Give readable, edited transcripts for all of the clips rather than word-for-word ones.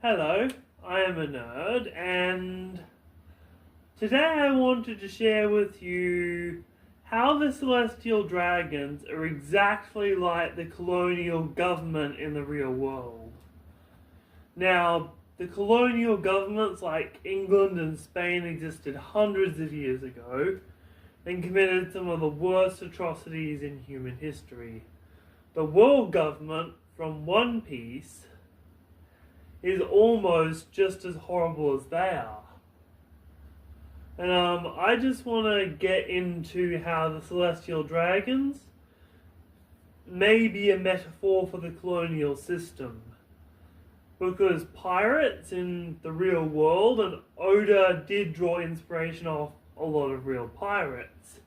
Hello, I am a nerd, and today I wanted to share with you how the Celestial Dragons are exactly like the colonial government in the real world. Now, the colonial governments like England and Spain existed hundreds of years ago and committed some of the worst atrocities in human history. The world government, from One Piece, is almost just as horrible as they are. And I just want to get into how the Celestial Dragons may be a metaphor for the colonial system. Because pirates in the real world, and Oda did draw inspiration off a lot of real pirates.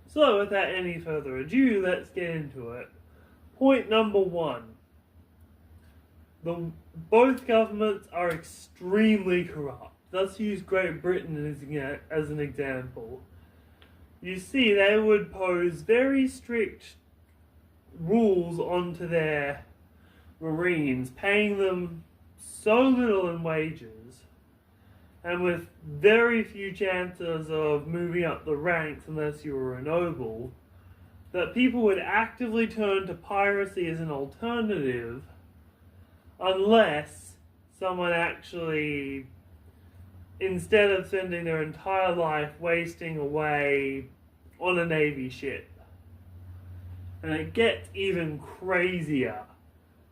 So without any further ado, let's get into it. Point number one. Both governments are extremely corrupt. Let's use Great Britain as an example. You see, they would pose very strict rules onto their Marines, paying them so little in wages, and with very few chances of moving up the ranks unless you were a noble, that people would actively turn to piracy as an alternative unless someone actually, instead of spending their entire life wasting away on a Navy ship. And it gets even crazier,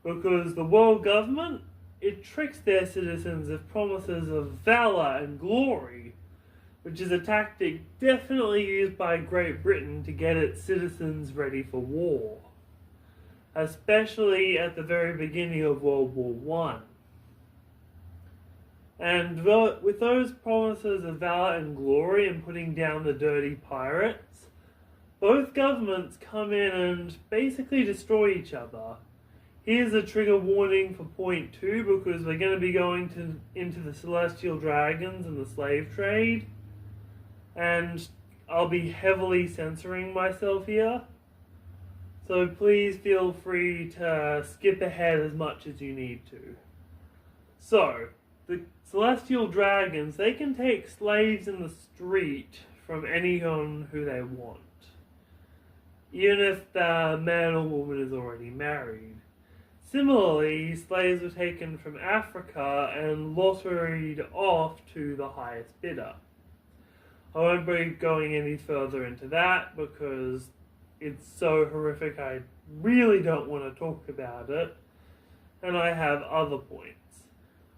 because the world government, it tricks their citizens with promises of valor and glory, which is a tactic definitely used by Great Britain to get its citizens ready for war, especially at the very beginning of World War One. And with those promises of valor and glory and putting down the dirty pirates, both governments come in and basically destroy each other. Here's a trigger warning for point 2, because we're going to be going into the Celestial Dragons and the slave trade, and I'll be heavily censoring myself here. So please feel free to skip ahead as much as you need to. So, the Celestial Dragons, they can take slaves in the street from anyone who they want, even if the man or woman is already married. Similarly, slaves were taken from Africa and lotteried off to the highest bidder. I won't be going any further into that because it's so horrific I really don't want to talk about it, and I have other points.